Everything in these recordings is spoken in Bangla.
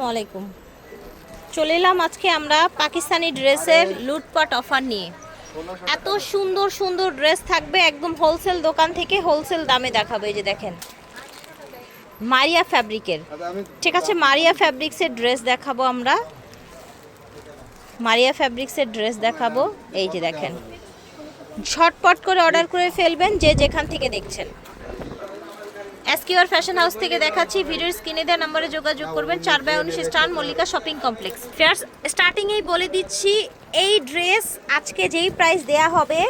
আসসালামু আলাইকুম। চলে এলাম আজকে আমরা পাকিস্তানি ড্রেসের লুটপাট অফার নিয়ে। এত সুন্দর সুন্দর ড্রেস থাকবে, একদম হোলসেল দোকান থেকে হোলসেল দামে দেখাবো। এই যে দেখেন মারিয়া ফ্যাব্রিকের, ঠিক আছে, মারিয়া ফ্যাব্রিক্সের ড্রেস দেখাবো আমরা। মারিয়া ফ্যাব্রিক্সের ড্রেস দেখাবো। এই যে দেখেন, ঝটপট করে অর্ডার করে ফেলবেন যে যেখান থেকে দেখছেন। এসকিউআর ফ্যাশন হাউস থেকে দেখাচ্ছি। ভিডিওর স্ক্রিনে দেওয়া নম্বরে যোগাযোগ করবেন। 4/19 স্টান মল্লিকা শপিং কমপ্লেক্স। ফার্স্ট স্টার্টিংয়েই বলে দিচ্ছি, এই ড্রেস আজকে যেই প্রাইস দেয়া হবে,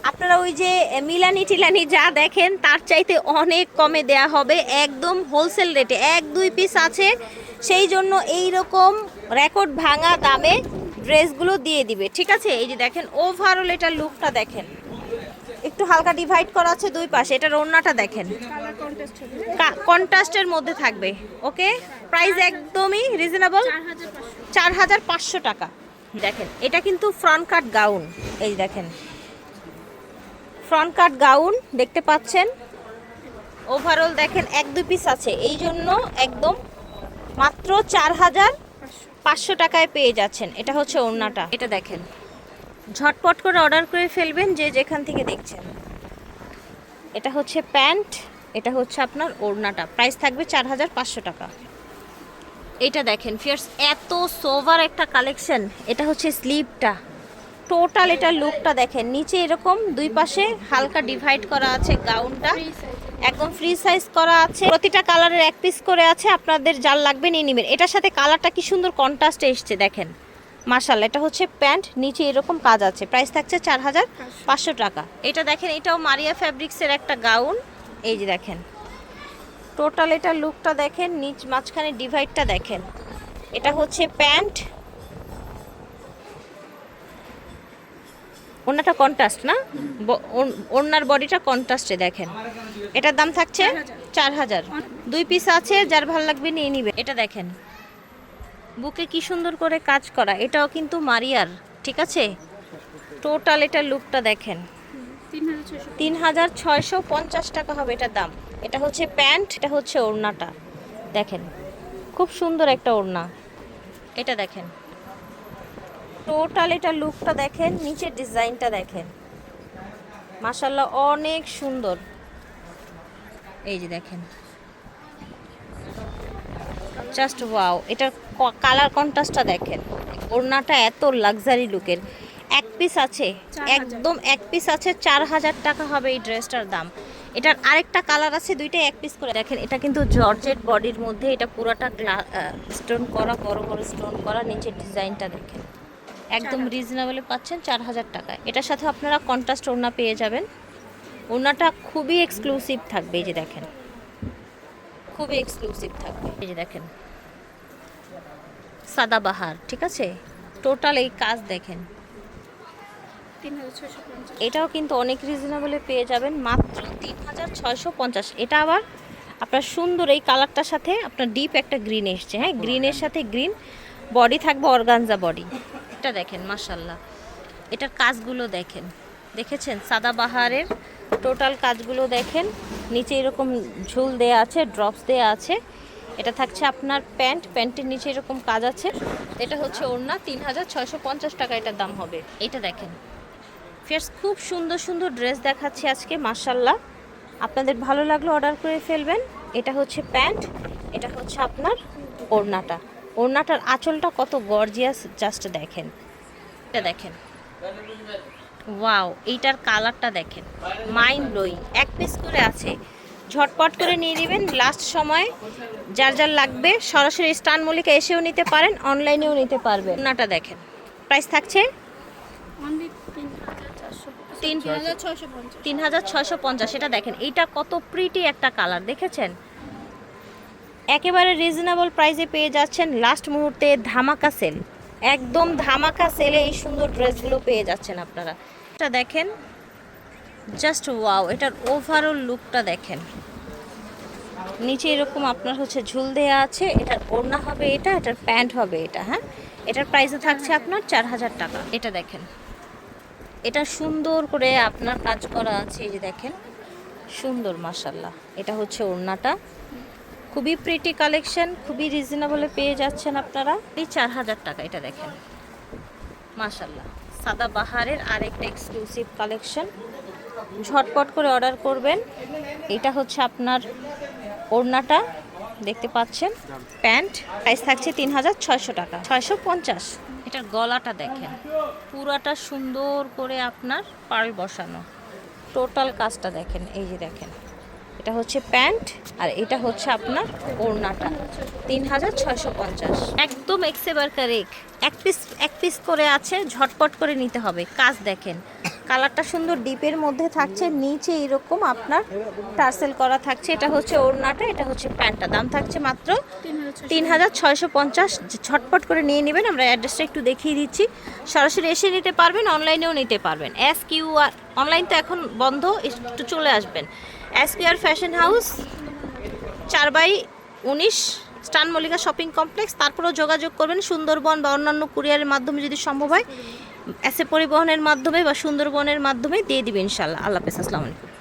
আপনারা ওই যে মিলানি টিলানি যা দেখেন তার চাইতে অনেক কমে দেয়া হবে, একদম হোলসেল রেটে। 1-2 পিস আছে, সেই জন্য এই রকম রেকর্ড ভাঙা দামে ড্রেসগুলো দিয়ে দিবে, ঠিক আছে। এই যে দেখেন ওভারঅল এটার লুকটা দেখেন, একটু হালকা ডিভাইড করা আছে দুই পাশে। এটার ওড়নাটা দেখেন, কন্ট্রাস্টের মধ্যে থাকবে। ওকে, প্রাইস একদমই রিজনেবল, 4500 টাকা। দেখেন এটা কিন্তু ফ্রন্ট কাট গাউন। এই দেখেন ফ্রন্ট কাট গাউন দেখতে পাচ্ছেন। ওভারঅল দেখেন 1-2 পিস আছে, এই জন্য একদম মাত্র 4500 টাকায় পেয়ে যাচ্ছেন। এটা হচ্ছে ওড়নাটা। এটা দেখেন, ঝটপট করে অর্ডার করে ফেলবেন যে যেখান থেকে দেখছেন। এটা হচ্ছে প্যান্ট, এটা হচ্ছে আপনার ওড়নাটা। প্রাইস থাকবে 4500 টাকা। এটা দেখেন ফিয়ার্স, এত সোভার একটা কালেকশন। এটা হচ্ছে স্লিভটা, টোটাল এটার লুকটা দেখেন। নিচে এরকম দুই পাশে হালকা ডিভাইড করা আছে, গাউনটা একদম ফ্রি সাইজ করা আছে। প্রতিটা কালারের এক পিস করে আছে, আপনাদের যার লাগবে নিয়ে নেবেন। এটার সাথে কালারটা কি সুন্দর কন্ট্রাস্টে এসছে দেখেন, মাশাআল্লাহ। এটা হচ্ছে প্যান্ট, নিচে এরকম কাজ আছে। প্রাইস থাকছে 4500 টাকা। এটা দেখেন, এটাও মারিয়া ফ্যাব্রিক্সের একটা গাউন। এই যে দেখেন টোটাল এটার লুকটা দেখেন, নিচ মাঝখানে ডিভাইডটা দেখেন। এটা হচ্ছে প্যান্ট, ওড়নাটা কন্ট্রাস্ট না, ওড়নার বডিটা কন্ট্রাস্টে দেখেন। এটার দাম থাকছে 4000। 2 পিস আছে, যার ভালো লাগবে নিয়ে নিবে। এটা দেখেন বুকে কি সুন্দর করে কাজ করা, এটাও কিন্তু মারিয়ার, ঠিক আছে। টোটাল এটার লুকটা দেখেন, 3650 টাকা হবে এটার দাম। এটা হচ্ছে প্যান্ট, এটা হচ্ছে ওড়নাটা দেখেন, খুব সুন্দর একটা ওড়না। এটা দেখেন টোটাল এটার লুকটা দেখেন, নিচের ডিজাইনটা দেখেন, মাশাআল্লাহ অনেক সুন্দর। এই যে দেখেন জাস্ট ওয়াও। এটার কালার কন্ট্রাস্টটা দেখেন, ওড়নাটা এত লাক্সারি লুকের। এক পিস আছে, একদম এক পিস আছে, 4000 টাকা হবে এই ড্রেসটার দাম। এটার আরেকটা কালার আছে, দুইটাই এক পিস করে। দেখেন এটা কিন্তু জর্জেট বডির মধ্যে, এটা পুরোটা স্টোন করা, বড় বড় স্টোন করা। নিচের ডিজাইনটা দেখেন, একদম রিজনেবলে পাচ্ছেন 4000 টাকায়। এটার সাথে আপনারা কন্ট্রাস্ট ওড়না পেয়ে যাবেন। ওড়নাটা খুবই এক্সক্লুসিভ থাকবে। এই যে দেখেন খুবই এক্সক্লুসিভ থাকবে। এই যে দেখেন সাদাবাহার, ঠিক আছে। টোটাল এই কাজ দেখেন, 3650। এটাও কিন্তু অনেক রিজনেবলে পেয়ে যাবেন মাত্র 3650। এটা আবার আপনার সুন্দর এই কালারটার সাথে আপনার ডিপ একটা গ্রিন এসছে, হ্যাঁ, গ্রিনের সাথে গ্রিন। বডি থাকবে অর্গানজা বডি। এটা দেখেন মাশাআল্লাহ, এটার কাজগুলো দেখেন, দেখেছেন সাদাবাহারের টোটাল কাজগুলো দেখেন। নিচে এরকম ঝুল দেয়া আছে, ড্রপস দেয়া আছে। এটা থাকছে আপনার প্যান্ট, প্যান্টের নিচে এরকম কাজ আছে। এটা হচ্ছে ওড়না, 3650 টাকা এটার দাম হবে। এটা দেখেন ফিয়ার্স, খুব সুন্দর সুন্দর ড্রেস দেখাচ্ছি আজকে মাশাআল্লাহ। আপনাদের ভালো লাগলে অর্ডার করে ফেলবেন। এটা হচ্ছে প্যান্ট, এটা হচ্ছে আপনার ওড়নাটা। ওড়নাটার আঁচলটা কত গর্জিয়াস জাস্ট দেখেন। এটা দেখেন ওয়াও, এইটার কালারটা দেখেন, মাইন্ড ব্লোয়িং। এক পিস করে আছে, ঝটপট করে নিয়ে নেবেন। লাস্ট সময় যার যার লাগবে সরাসরি স্টান মল্লিকা এসেও নিতে পারেন, অনলাইনেও নিতে পারবেন। ওড়নাটা দেখেন, প্রাইস থাকছে 3650। এটা দেখেন, এইটা কত প্রিটি একটা কালার, দেখেছেন। একেবারে রিজনেবল প্রাইসে পেয়ে যাচ্ছেন। লাস্ট মুহূর্তে ধামাকা সেল, একদম ধামাকা সেলে এই সুন্দর ড্রেসগুলো পেয়ে যাচ্ছেন আপনারা। এটা দেখেন জাস্ট ওয়াও, এটার ওভারঅল লুকটা দেখেন। নিচে এরকম আপনার হচ্ছে ঝুল দেয়া আছে। এটার ওড়না হবে এটা, এটার প্যান্ট হবে এটা, হ্যাঁ। এটার প্রাইসও থাকছে আপনার 4000 টাকা। এটা দেখেন, এটা সুন্দর করে আপনার কাজ করা আছে। এই যে দেখেন সুন্দর মাশাআল্লাহ। এটা হচ্ছে ওড়নাটা, খুবই প্রিটি কালেকশন, খুবই রিজনেবলে পেয়ে যাচ্ছেন আপনারা। এই 4000 টাকা, এটা দেখেন মাশাআল্লাহ, সাদা বাহারের আরেকটা এক্সক্লুসিভ কালেকশন। ঝটপট করে অর্ডার করবেন। এটা হচ্ছে আপনার ওড়নাটা দেখতে পাচ্ছেন, প্যান্ট প্রাইস থাকছে 3600 টাকা, 650। এটার গলাটা দেখেন, পুরাটা সুন্দর করে আপনার পার্ল বসানো, টোটাল কাজটা দেখেন। এই যে দেখেন, এটা হচ্ছে প্যান্ট আর এটা হচ্ছে আপনার ওড়নাটা, 3650। একদম এক্সেবার কারেক, এক পিস করে আছে, ঝটপট করে নিতে হবে। কাজ দেখেন, কালারটা সুন্দর ডিপের মধ্যে থাকছে, নিচে এরকম আপনার টার্সেল করা থাকছে। এটা হচ্ছে ওড়নাটা, এটা হচ্ছে প্যান্টটা, দাম থাকছে মাত্র 3650। ঝটপট করে নিয়ে নেবেন। আমরা অ্যাড্রেসটা একটু দেখিয়ে দিচ্ছি, সরাসরি এসে নিতে পারবেন, অনলাইনেও নিতে পারবেন। SQR অনলাইন তো এখন বন্ধ, একটু চলে আসবেন। SQR ফ্যাশন হাউস 4/19 স্টান মল্লিকা শপিং কমপ্লেক্স। তারপরেও যোগাযোগ করবেন সুন্দরবন বা অন্যান্য কুরিয়ারের মাধ্যমে যদি সম্ভব হয়, এসে পরিবহনের মাধ্যমে বা সুন্দরবনের মাধ্যমে দিয়ে দিবেন ইনশাল্লাহ। আল্লাহ হাফেজ, আসসালামু আলাইকুম।